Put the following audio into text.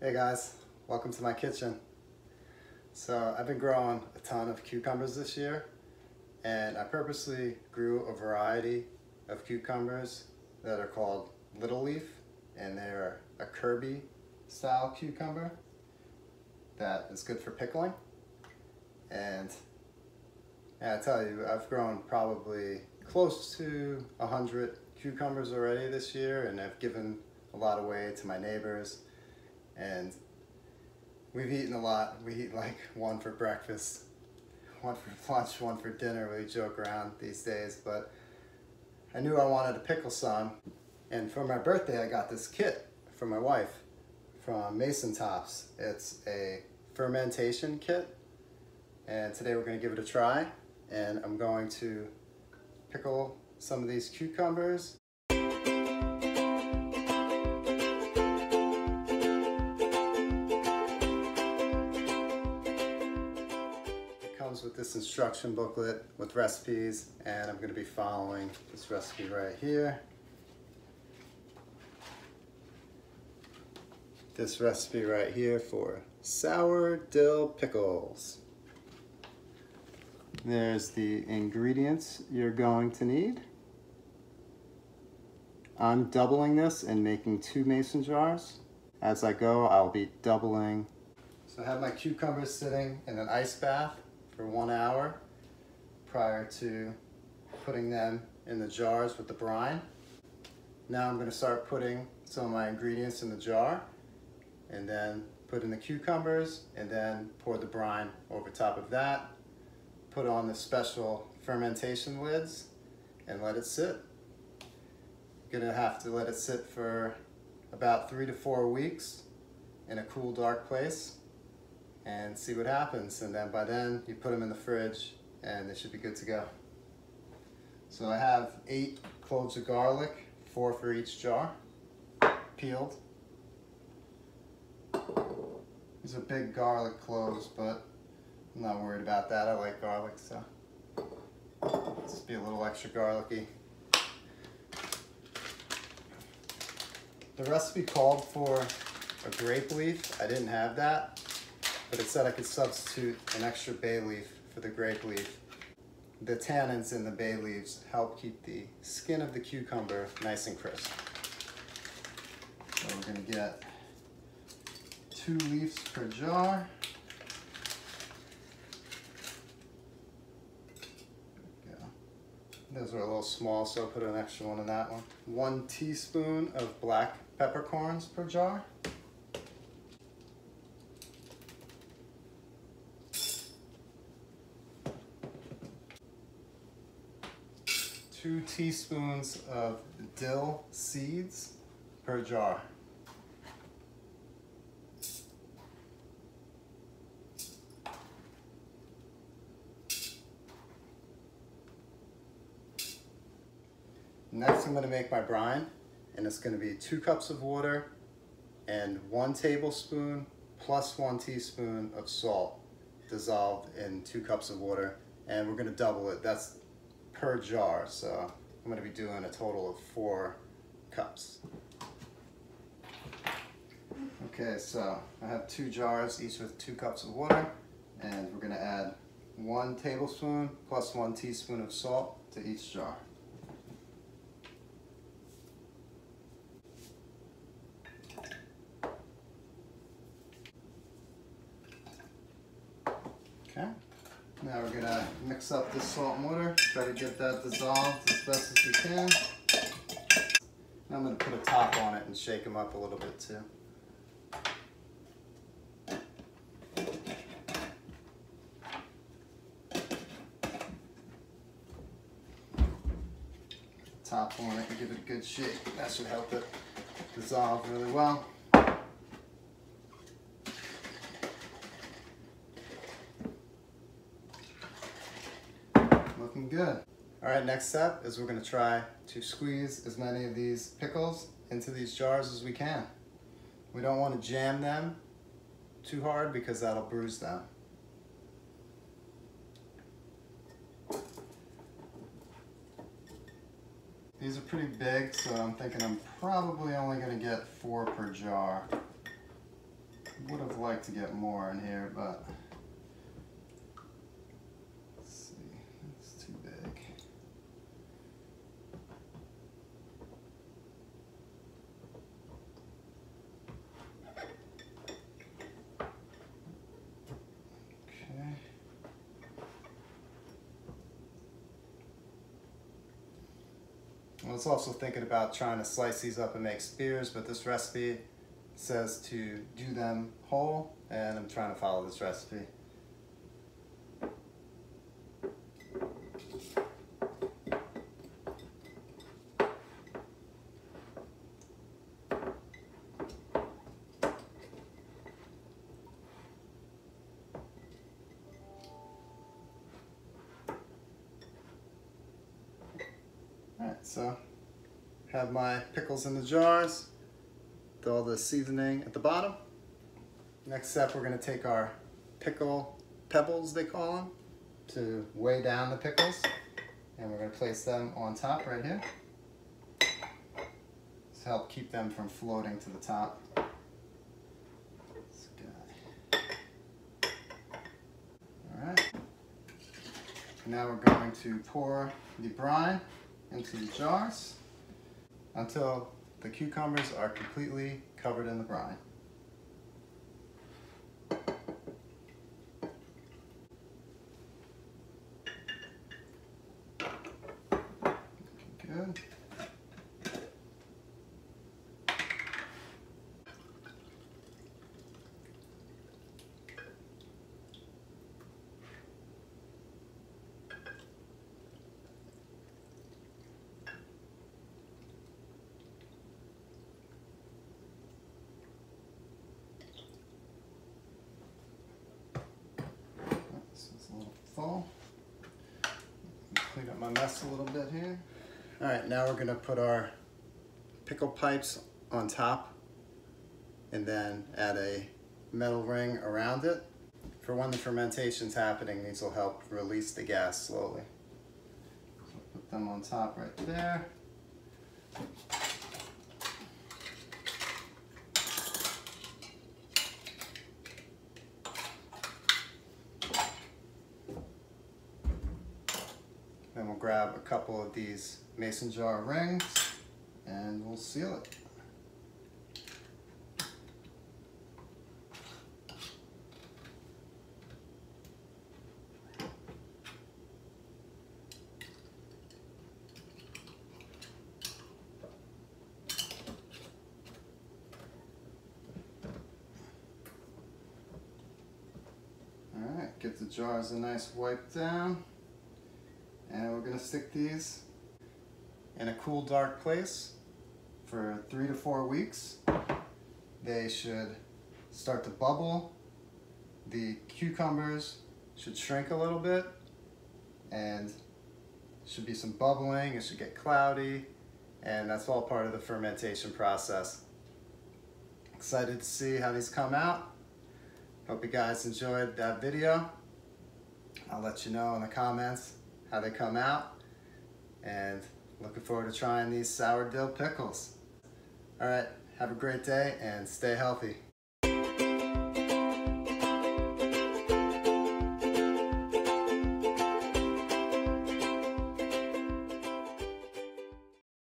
Hey guys, welcome to my kitchen. So I've been growing a ton of cucumbers this year, and I purposely grew a variety of cucumbers that are called Little Leaf, and they're a Kirby style cucumber that is good for pickling. And I tell you, I've grown probably close to 100 cucumbers already this year, and I've given a lot away to my neighbors. And we've eaten a lot. We eat like one for breakfast, one for lunch, one for dinner. We joke around these days, but I knew I wanted to pickle some. And for my birthday, I got this kit for my wife from Masontops. It's a fermentation kit. And today we're going to give it a try. And I'm going to pickle some of these cucumbers. With this instruction booklet with recipes, and I'm going to be following this recipe right here. This recipe right here for sour dill pickles. There's the ingredients you're going to need. I'm doubling this and making 2 mason jars. As I go, I'll be doubling. So I have my cucumbers sitting in an ice bath for 1 hour prior to putting them in the jars with the brine. Now I'm going to start putting some of my ingredients in the jar, and then put in the cucumbers, and then pour the brine over top of that. Put on the special fermentation lids and let it sit. You're going to have to let it sit for about 3 to 4 weeks in a cool, dark place and see what happens. And then by then you put them in the fridge and they should be good to go. So I have 8 cloves of garlic, 4 for each jar, peeled. These are big garlic cloves, but I'm not worried about that. I like garlic, so just be a little extra garlicky. The recipe called for a grape leaf. I didn't have that, but it said I could substitute an extra bay leaf for the grape leaf. The tannins in the bay leaves help keep the skin of the cucumber nice and crisp. So we're going to get 2 leaves per jar. There we go. Those are a little small, so I'll put an extra one in that one. 1 teaspoon of black peppercorns per jar. 2 teaspoons of dill seeds per jar. Next I'm going to make my brine, and it's going to be 2 cups of water and 1 tablespoon plus 1 teaspoon of salt dissolved in 2 cups of water, and we're going to double it. That's per jar, so I'm going to be doing a total of 4 cups. Okay, so I have 2 jars, each with 2 cups of water, and we're going to add 1 tablespoon plus 1 teaspoon of salt to each jar. Okay. Now we're going to mix up this salt and water, try to get that dissolved as best as we can. Now I'm going to put a top on it and shake them up a little bit too. Top on it and give it a good shake. That should help it dissolve really well. Looking good. All right, next step is we're going to try to squeeze as many of these pickles into these jars as we can. We don't want to jam them too hard because that'll bruise them. These are pretty big, so I'm thinking I'm probably only going to get 4 per jar. like to get more in here, but let's see, it's too big. Okay. I was also thinking about trying to slice these up and make spears, but this recipe says to do them whole, and I'm trying to follow this recipe. Alright, so have my pickles in the jars, with all the seasoning at the bottom. Next step, we're going to take our pickle pebbles, they call them, to weigh down the pickles, and we're going to place them on top right here to help keep them from floating to the top. This guy. Alright, now we're going to pour the brine into the jars until the cucumbers are completely covered in the brine. Good. Full. Clean up my mess a little bit here. All right, now we're gonna put our pickle pipes on top and then add a metal ring around it. For when the fermentation's happening, these will help release the gas slowly. So put them on top right there. Then we'll grab a couple of these mason jar rings and we'll seal it. All right, give the jars a nice wipe down. And we're going to stick these in a cool, dark place for 3 to 4 weeks. They should start to bubble. The cucumbers should shrink a little bit, and should be some bubbling. It should get cloudy, and that's all part of the fermentation process. Excited to see how these come out. Hope you guys enjoyed that video. I'll let you know in the comments how they come out, and looking forward to trying these sour dill pickles. All right, have a great day and stay healthy.